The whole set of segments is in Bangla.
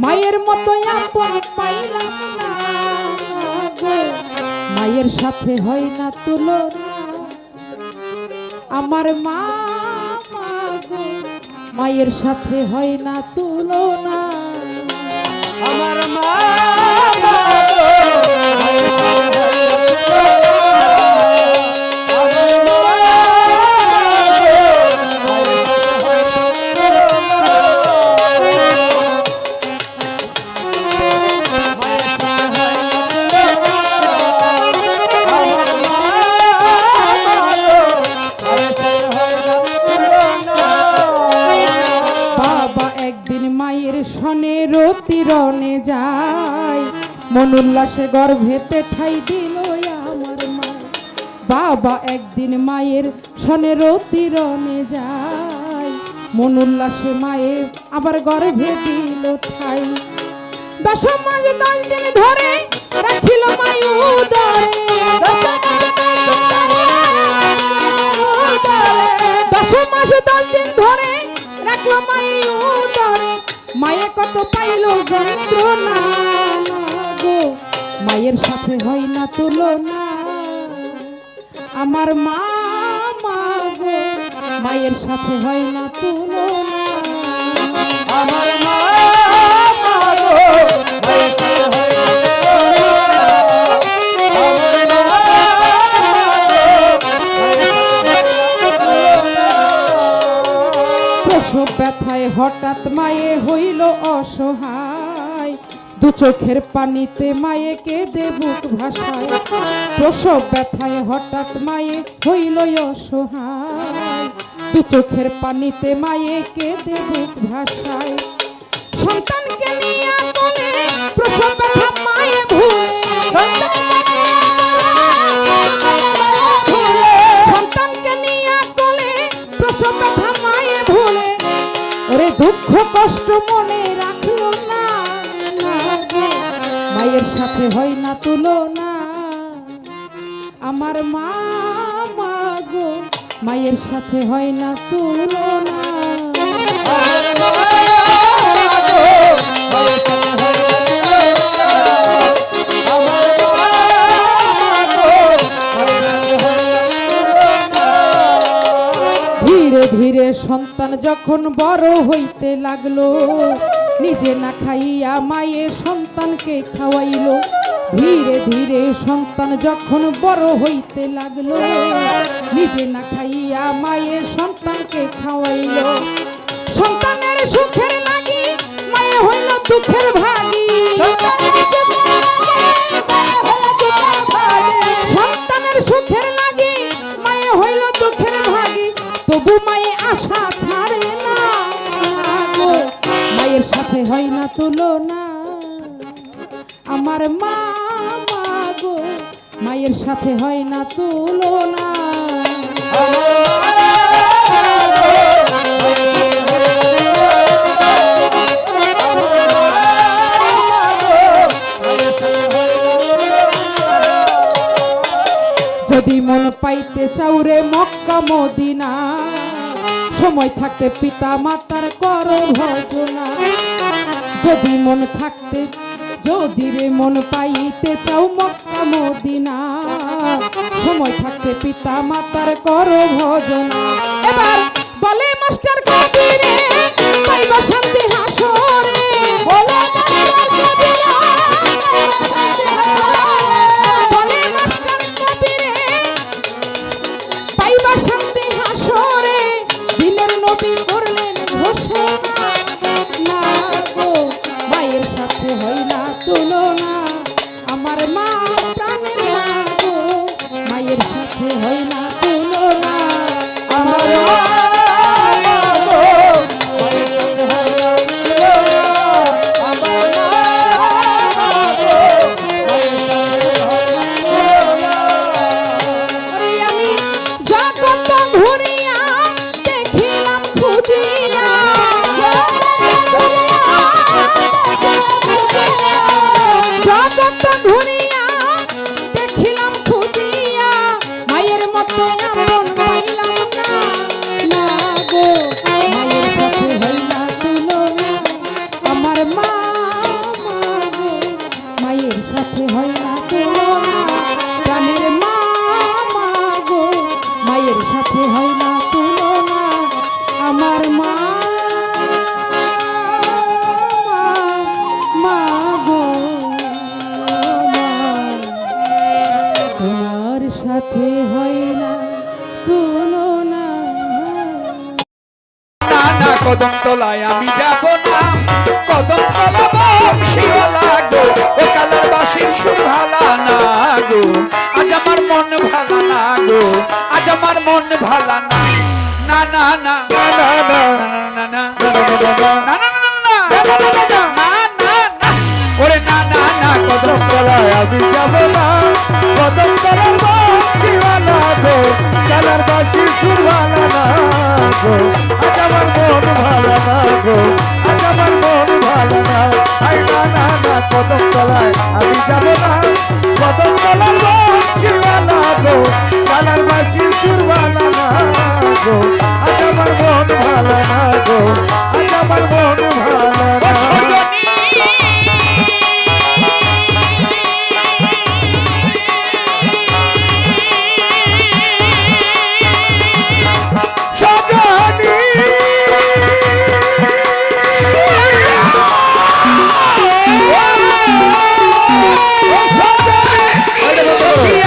মায়ের মতো আপন পাইলাম না গো, মায়ের সাথে হয় না তুলনা। আমার মা মা গো, মায়ের সাথে হয় না তুলনা। আমার মা শনে রতিরনে যায়, মন উল্লাসে গর্ভেতে ঠাই দিল আমার মা। বাবা একদিন মায়ের শনে রতিরনে যায়, মন উল্লাসে মায়ে আবার গর্ভে দিল ঠাই। 10 মাস 10 দিন ধরে রাখিল মাই উদরে, 10 মাস 10 দিন ধরে রাখলো মাই উদরে। মায়ে কত পাইল যন্ত্রণা গো, মায়ের সাথে হয় না তুলনা। আমার মা মা গো, মায়ের সাথে হয় না তুলনা। আমার মা গো, প্রসব ব্যথায় হঠাৎ মায়ে হইল অসহায়, 2 চোখের পানিতে মায়ে কেঁদে বুক ভাসায়। প্রসব ব্যথায় হঠাৎ মায়ে হইল অসহায়, 2 চোখের পানিতে মায়ে কেঁদে বুক ভাসায়। সন্তানকে নিয়ে কোলে প্রসব ব্যথা মায়ে ভুলে, সন্তানকে নিয়ে কোলে প্রসব ব্যথা মায়ে ভুলে। ওরে দুঃখ কষ্ট মনে রাখলো না গো, মায়ের সাথে হয় না তুলনা। আমার মা মা গো, মায়ের সাথে হয় না তুলনা। ধীরে ধীরে সন্তান যখন বড় হইতে লাগলো, নিজে না খাইয়া মায়ের সন্তানকে খাওয়াইলো। ধীরে ধীরে সন্তান যখন বড় হইতে লাগলো, নিজে না খাইয়া মায়ের সন্তানকে খাওয়াইলো। সন্তানের সুখের লাগি মায়ে হইল দুঃখের ভাগী, সন্তানের সুখের লাগি মায়ে হইল দুঃখের ভাগী। তবু মায়ে আশা ছাড়ে না গো, মায়ের সাথে হয় না তুলনা। আমার মা মা গো, মায়ের সাথে হয় না তুলনা। যদি মন পাইতে চাও রে মক্কা মদিনা, সময় থাকতে পিতা মাতার করো ভজনা। যদি মন থাকতে যদি রে মন পাইতে চাও মক্কা মদিনা, সময় থাকতে পিতা মাতার করো ভজনা। এবার বলে মাস্টার কবিরে পাইবা শান্তি হাসরে, বলে মাস্টার কবিরে পাইবা শান্তি হাসরে। দিনের নবী করলেন ঘোষণা না গো, মায়ের সাথে হয় না তুলনা। আমার মা প্রাণের মা গো, মায়ের সাথে হয় না তুলনা। আমার মা গো, আমি জগৎ ঘুরিয়া দেখিলাম খুঁজিয়া, জগৎ ঘুরিয়া হয় না তুলনা প্রাণের মা মা গো মায়ের সাথে হয় না তুলনা আমার মা মা গো মা তোমার সাথে হয় না তুলনা নানা কদম তলায় আমি যাব না কদম তলা বংশীওয়ালা গো ও কালার বাসির সুর ভালা না গো আজ আমার মন ভালা না গো আজ আমার মন ভালা না না না না না না না না ওরে না না না কদম তলায় আমি যাব না কদম তলার বংশীওয়ালা গো কালার বাসির সুর ভালা না গো আজ আমার মন ভালা না গো আজ আমার মন ভালা না আই না না না কদম তলায় আমি যাব না কদম তলার বংশীওয়ালা গো কালার বাসির সুর ভালা না গো আজ আমার মন ভালা না গো আজ আমার মন ভালা না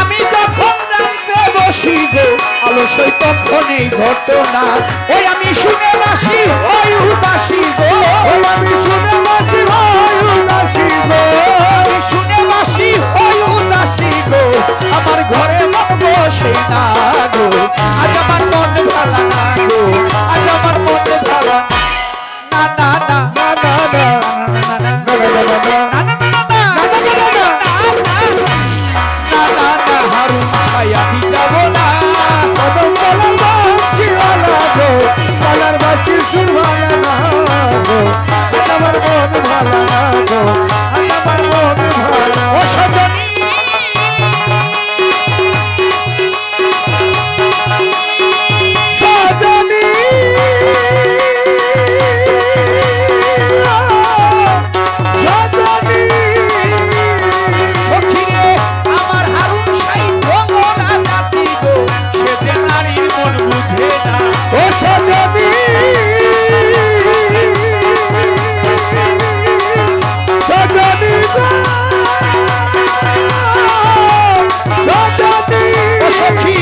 আমি যখন জানতে বসি গো আলোচই তখন এই ঘটনা ওই আমি শুনে বাসি ওই উদাসী গো ওই আমি শুনে বাসি ওই উদাসী গো আমি শুনে বাসি ওই উদাসী গো আমার ঘরে মন বসে না গো আজ আমার মন ভালা না গো আজ আমার মন ভালা না না না না না না না না হারুন ভাই আমি যাব না কদম তলার বংশীওয়ালা গো কালার বাসির সুর ভালা না গো আমার মন ভালা না গো আমার মন ভালা ও সজনী সজনী আমার হারুন সাই ভোলা জাতি গো সে যে নারীর মন বুঝে না ও সজনী সজনী ও সখী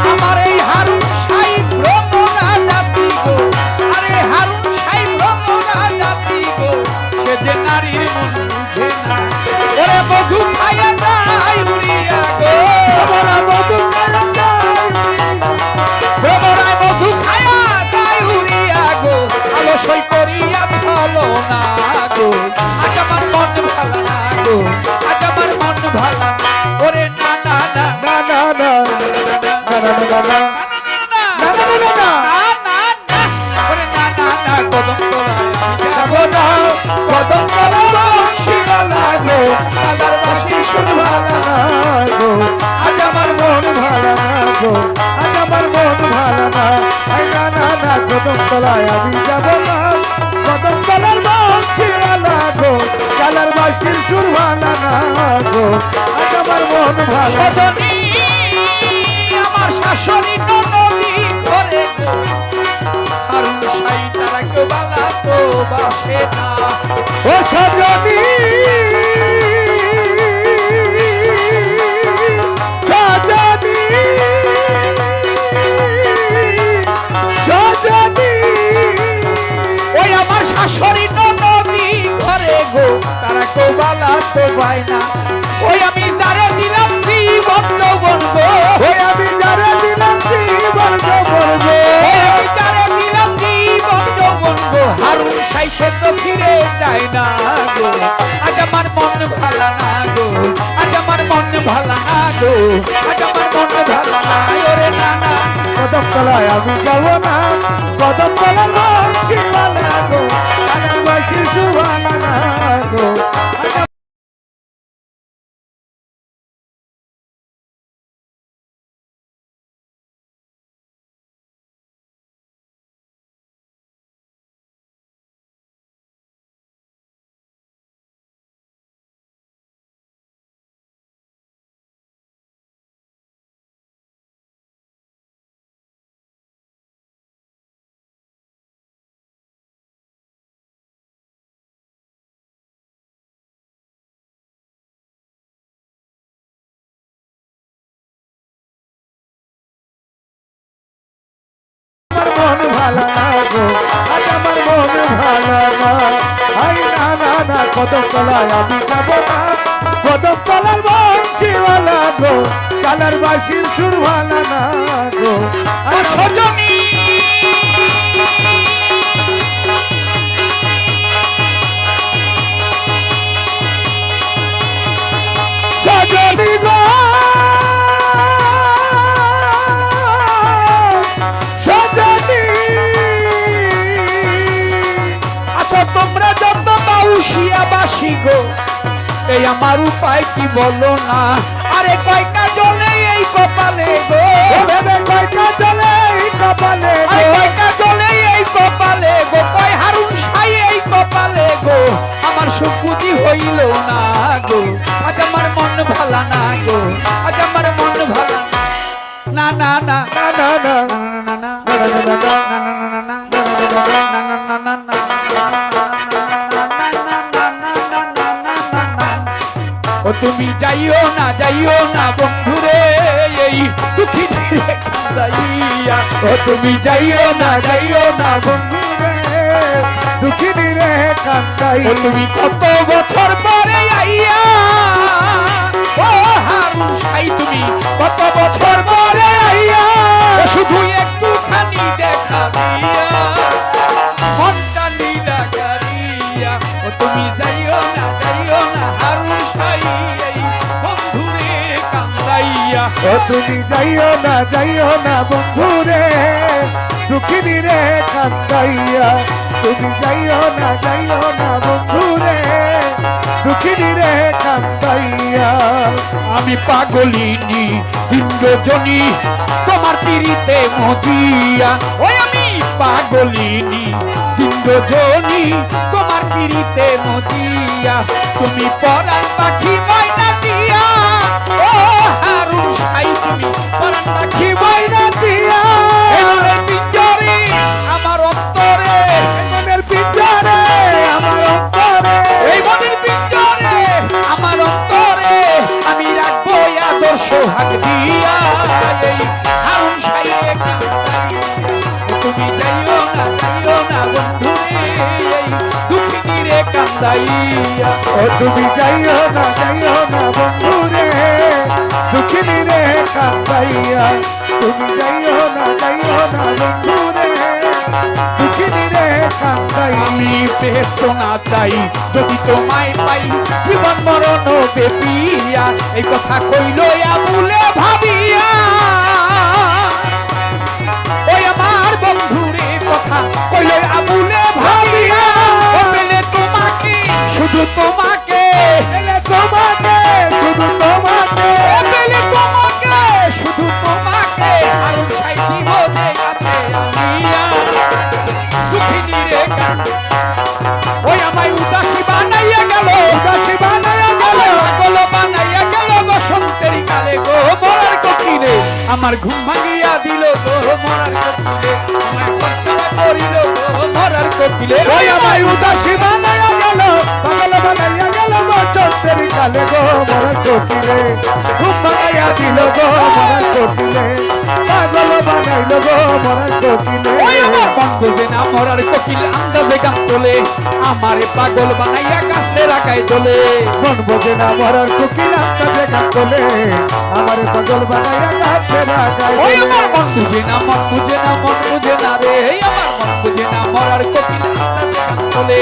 আমার এই হারুন সাই ভোলা জাতি গো আরে হারুন সাই ভোলা জাতি গো সে যে নারীর মন বুঝে না ওরে মধু খায়া যায় উড়িয়া গো ভ্রমরা মধু খায়া যায় ভ্রমরায় মধু খায়া যায় উড়িয়া গো আলসই করিয়া ভালো না গো আজ আমার মন ভালো না গো আজ আমার মন ভালো ওরে না না না না না না না না কদম তলায় আমি যাব না কদম তলায় বংশীওয়ালা গো কালার বাসির সুর ভালা না গো আজ আমার মন ভালা না গো আজ আমার মন ভালা না আই না না না কদম তলায় আমি যাব না কদম তলার বংশীওয়ালা গো কালার বাসির সুর ভালা না গো আজ আমার মন ভালা সজনী আমার শাশুড়ি নদী করে হারুন সাই তারা কেউ বালা তো বাসে না ও সজনী সজনী সজনী ওই আমার শাশুড়ি নদী ঘরে গো তারা কেউ বালা তো পায় না ওই আমি যারে দিলাম জীবন যৌবন গো ওই আমি যারে দিলাম জীবন যৌবন গো আমি যারে দিলাম জীবন যৌবন গো হারুন সাই সে তো ফিরে যায় না গো আজ আমার মন ভালা না গো আজ আমার মন ভালা না গো আজ আমার মন ভালা না ওরে না না কদম তলায় আমি যাব না কদম তলার বংশীওয়ালা গো কালার বাসির সুর ভালা না গো না কদম তলায় আমি যাব না কদম তলার বংশীওয়ালা গো কালার বাসির সুর ভালো না গো ও সজনী সজনী গো সজনী আচ্ছা তোমরা যত বাউশিয়া বাসি গো এই আমার উপায় কি বলো না আরে কয়টা জলে এই কপালে গো ভেবে কয়টা চলে এই কপালে আরে গো কয়টা জলে এই কপালে গো কয় হারুন সাই এই কপালে গো আমার সুখ বুঝি হইল না গো আজ আমার মন ভালা না গো আজ আমার মন ভালা না না না না না না না না না না না না ও তুমি যাইও না বন্ধুরে এই দুঃখী যাইয়া ও তুমি যাইও না বন্ধুরে দুঃখিনী রে কান্দাই ও তুমি কত বছর পরে আইয়া ও হারুন সাই তুমি কত বছর পরে আইয়া ও শুধু একটুখানি দেখা দিয়া মনটা নীলা করিয়া ও তুমি যাইও না হারুন সাই এই বন্ধুরে কান্দাইয়া ও তুমি যাইও না বন্ধুরে দুঃখিনী রে কান্দাইয়া তুমি যাইও না বন্ধুরে দুঃখিনী রে কান্দাইয়া আমি পাগলিনী ইন্দ্রজনী তোমার পিড়িতে মজিয়া ওই আমি পাগলিনী ইন্দ্রজনী তোমার পিড়িতে মজিয়া তুমি পরাণ পাখি ময়না দিয়া ও হারুন সাই তুমি পরাণ পাখি ময়না দিয়া এবারে পিঞ্জরে আমার অন্তরে মনের পিঞ্জরে আমার অন্তরে এই মনের পিঞ্জরে আমার অন্তরে আমি রাখবো আদর্শ হাত দিয়া এই হারুন সাইয়ে তুমি যাইও না বন্ধুরে এই দুঃখিনী রে কান্দাইয়া ও তুমি যাইও না বন্ধুরে দুঃখিনী রে কান্দাইয়া তুমি যাইও না বন্ধুরে দুঃখিনী রে কান্দাইয়া আমি পেতো না চাই যদি তোমায় পাই জীবন মরণ বেপিয়া এই কথা কইল আবুলে ভাবিয়া ওই আমার বন্ধুরে কথা কইল আবুলে ভাবিয়া ও পেলে তোমাকে শুধু তোমাকে এলে তোমাকে শুধু তোমাকে ও পেলে তোমাকে শুধু তোমাকে হারুন সাই জীবনে কাছে আনিয়া দুঃখিনী রে ওই আমায় উদাসী বানাইয়া গেল উদাসী বানাইয়া গেল পাগল বানাইয়া গেল বসন্তের কালে গো মরার কোকিলে আমার ঘুম ভাঙিয়া দিল গো মরার কোকিলে আমায় কষ্টরা করিল গো মরার কোকিলে ওই আমায় উদাসী বানাইয়া গেল পাগল বানাইয়া গেল বসন্তের কালে গো মরার কোকিলে ঘুম ভাঙাইয়া দিল গো মরার কোকিলে পাগল বানাইল গো মরার কোকিলে ওই আমার বন্ধু যে না মরার কোকিল আন্দাজে গান তোলে আমারে পাগল বানাইয়া গাছে রাখাই তোলে মন বোঝে না মরার কোকিল আত্মা দেখা তোলে আমার পাগল বানাইয়া গাছে রাখাই ওই আমার মন বুঝে না রে আমার মন বুঝে না মরার কোকিল আন্দাজে গান তোলে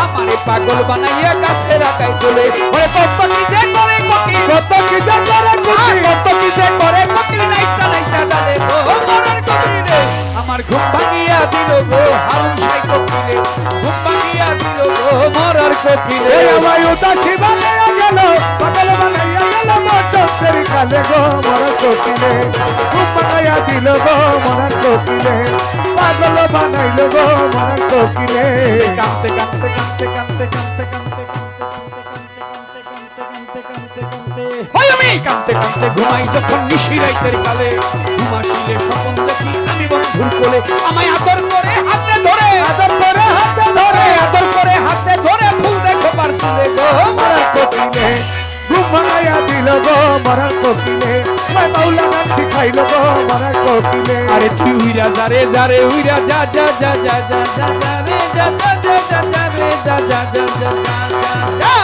আমারে পাগল বানাইয়া গাছে রাখাই তোলে ওরে কত কি যে করে কোকিল কত কি যে করে কোকিল কত কি যে করে কোকিল নাইতা ডালে গো মরার কোকিল রে আমার ঘুম ভাঙিয়া দিল গো হারুন সাই কোকিলে ঘুম ভাঙিয়া দিল গো মরার কোকিলে এই আমায় উদাসী বানাইয়া গেল পাগল বানাইয়া গেল বসন্তের কালে গো মরার কোকিলে ঘুম বানাইয়া দিল গো মরার কোকিলে পাগল বানাইল গো মরার কোকিলে কাঁদতে ওই আমি কাঁদতে ঘুমাই যখন নিশিরাইতের কালে ঘুমাসিলে স্বপন দেখি আমি বন্ধুর কোলে আমায় আদর করে হাতে ধরে ফুল দেখো পার তুলে গো মরার কোকিলে ঘুম ভাঙাইয়া দিল গো মরার কোকিলে ওই বাউলা গান শিখাইল গো মরার কোকিলে আরে তুই উইরা যা রে যা রে উইরা যা যা যা যা যা যা যা রে যা যা যা যা যা রে যা যা যা যা যা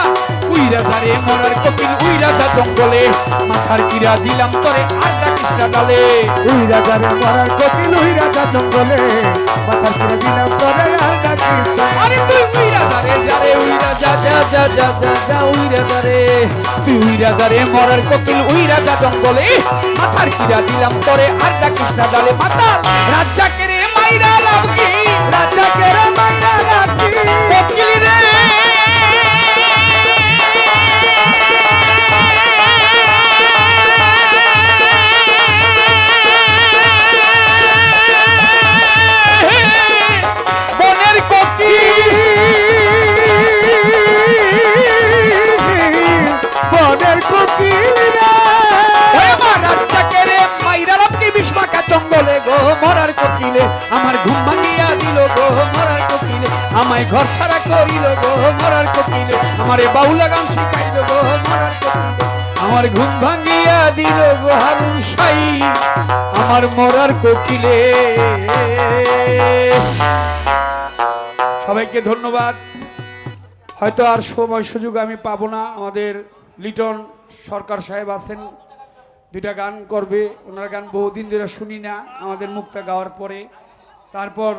উইরা যা রে মরার কোকিল উইরা যা জঙ্গলে মাথার কিরা দিলাম তোরে আর ডাকিস না ডালে উই রাজারে মরার কোকিল উই রাজা জঙ্গলে মাথার করে দিলাম তোরে আর ডাকি আরে তুই উইরা যা রে যা রে উইরা যা যা যা যা যা যা উইরা যা রে তুই উইরা যা রে মরার কোকিল উইরা যা জঙ্গলে মাথার কিরা দিলাম তোরে আর ডাকিস না ডালে মাতাল রাজ্জাকে রে মাইরা রাখি রাজাকে রে মাইরা রাখি কোকিল রে বনের কোকিল বনের কোকিল ওরে আমার রাজ্জাকে রে মাইরা রাখি বিষ্মাকা জঙ্গলে গো মরার কোকিলে আমার ঘুম ভাঙিয়া দিল গো মরার কোকিলে আমায় ঘর ছাড়া করিল গো মরার কোকিলে আমারে বাউলা গান শিখাইল গো মরার কোকিলে আমার ঘুম ভাঙিয়া দিল গো হারুন সাই আমার মরার কোকিলে সবাইকে ধন্যবাদ হয়তো আর সময় সুযোগ আমি পাবো না আমাদের লিটন সরকার সাহেব আছেন দুইটা গান করবে ওনার গান বহুদিন ধরে শুনি না আমাদের মুক্তা গাওয়ার পরে তারপর